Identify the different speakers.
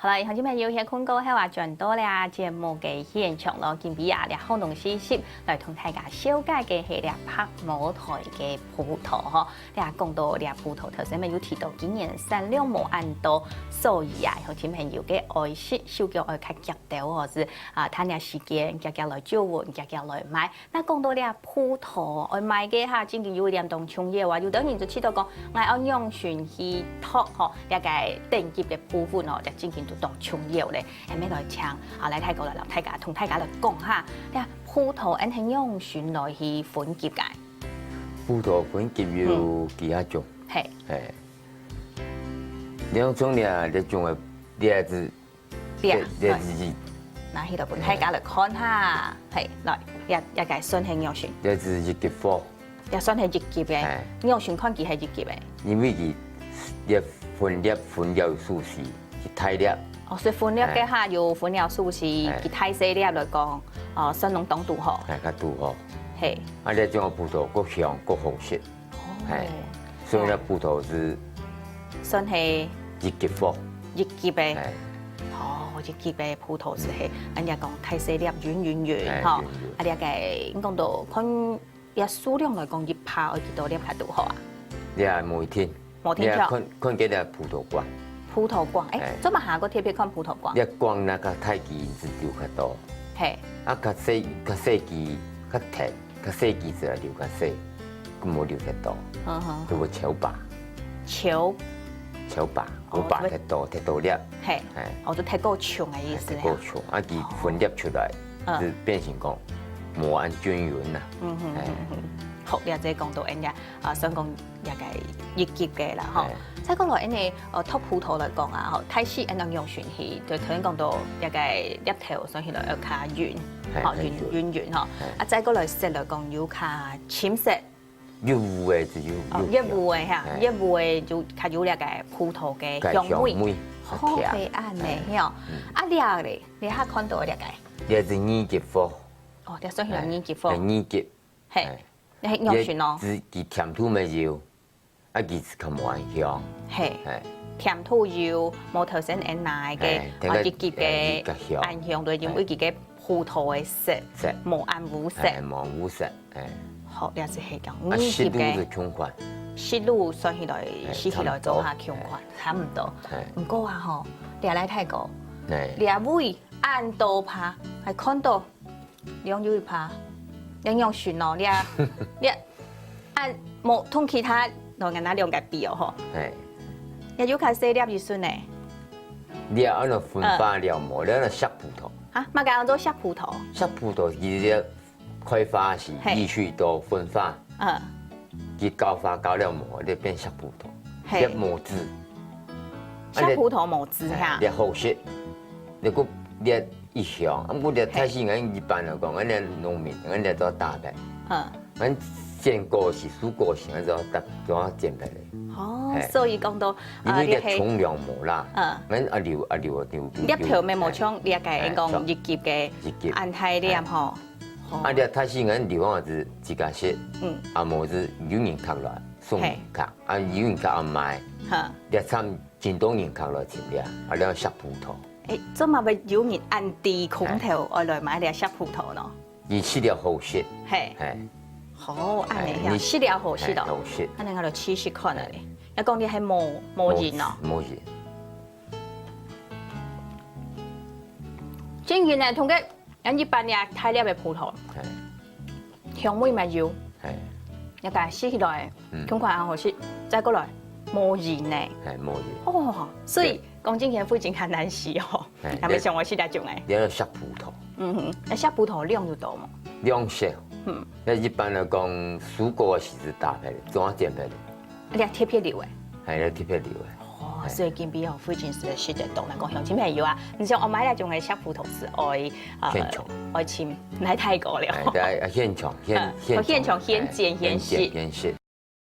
Speaker 1: 好了，以後今日要些坤哥喺話轉到咧節目嘅現場咯，見比亞咧好農事業來同大家小解嘅係咧拍舞台嘅葡萄嗬。咧講到咧葡萄頭先咪有提到今年產量冇按多，所以啊，有啲朋友嘅愛惜小腳愛較夾到，或是睇下時間夾夾來招換，夾夾來買。那講到咧葡萄愛買嘅嚇，真係有點當重要啊！有啲人就知道講，我按用船去托嗬，一個定級嘅部分哦，就真係當重要咧。係咩來請來睇過來，大家同大家來講下，咧葡萄按係用船來去分級嘅。
Speaker 2: 葡萄分級有幾下種，
Speaker 1: 係
Speaker 2: 兩種咧，一種係葉子，葉子。
Speaker 1: 嗱，喺度本大家來看下，係來一個算係用船，
Speaker 2: 葉子一級貨，
Speaker 1: 也算係一級嘅。用船看佢係一級嘅，
Speaker 2: 因為佢葉分料數是太粒。
Speaker 1: 哦，所以分料嘅下有分料數是佢太細粒來講，算農當度好。
Speaker 2: 係較度好。
Speaker 1: 係。
Speaker 2: 啊，呢種葡萄各香各好食。係。所以呢葡萄是
Speaker 1: 算係
Speaker 2: 一級貨。
Speaker 1: 一級嘅。哦，一級嘅葡萄是係，人家講太細粒圓，嗬。啊，呢個講到看一數量來講，一拍有幾多粒係度好啊？
Speaker 2: 你係每天。
Speaker 1: 每天做。
Speaker 2: 看幾粒葡萄乾。葡
Speaker 1: 萄乾，做乜下個特別看葡萄乾？
Speaker 2: 一乾那個太期是流較多。係。啊，較細期較甜，較細期就流較細，佢冇流較多。佢會超白。超白，好白太多粒。係。
Speaker 1: 我都太過長嘅意思。
Speaker 2: 太過長，啊，佢分粒出來，就變成講冇按均勻啦。好，你即係講到人家想講一個一級嘅啦，嗬。再講落人哋托葡萄來講啊，嗬，太細人哋用船去，就頭先講到一個粒頭上起來要較圓，圓嗬。啊，再過來色來講要較淺色。一戶嘅就要。一戶嘅嚇，一戶嘅就較有呢個葡萄嘅香味。好係啱嘅，嗬。啊，呢個咧，你下看到呢個？呢係二級貨。哦，你上起來二級貨。二級。係。你係用船咯，佢甜度咪要，啊佢較冇按香，係甜度要冇頭先按奶嘅，啊一級嘅按香對，因為佢嘅葡萄嘅色冇按無色，冇無色，好，你係係講二級嘅，濕度上起來試起來做下強款，差唔多，唔過啊嗬，你嚟睇過，你阿妹按多拍係看到兩腰拍。用船咯，你按冇同其他兩個那兩個比哦，嗬。係。又要靠細粒就算咧。你按照分化了冇？你按照削葡萄。嚇，乜嘢叫做削葡萄？削葡萄佢開花是依序到分化。佢高花高了冇，你變削葡萄。係。冇籽。削葡萄冇籽嚇。你好食，你個你。一香，我哋太細眼一般嚟講，我哋農民，我哋做大白。我見過是蔬果型，我做剪白嚟。哦，所以講到因為嘅重量冇啦。我留。一條咪冇槍，你係講一級嘅，按太啲咁嗬。啊，你太細眼地方是自家食。啊，冇是有人客來送客，啊有人客啊買。你參真多人客來食嘅，啊你削葡萄。誒，做乜咪有人按地空頭我來買啲削葡萄咯？而吃了好食，係，好啱你呀，吃了好食咯，好食。咁你我嚟試試看啊你，一講你係冇鹽咯，冇鹽。正原來同嘅人一般嘅太粒嘅葡萄，香味咪要，一個試起來，咁快好食，再過來冇鹽咧，係冇鹽。哦，所以。講真嘅，非常艱難試哦，係咪像我試得種嘅？你要削葡萄，那削葡萄量就多嘛？量少，那一般嚟講，蔬果是搭配的，總要剪配的。你係特別料嘅？係，你特別料嘅。哦，所以見比較非常是試得多嚟講，像前面有啊，你像我買嚟種嘅削葡萄是愛簽，唔係太過了。係，現場現剪現食。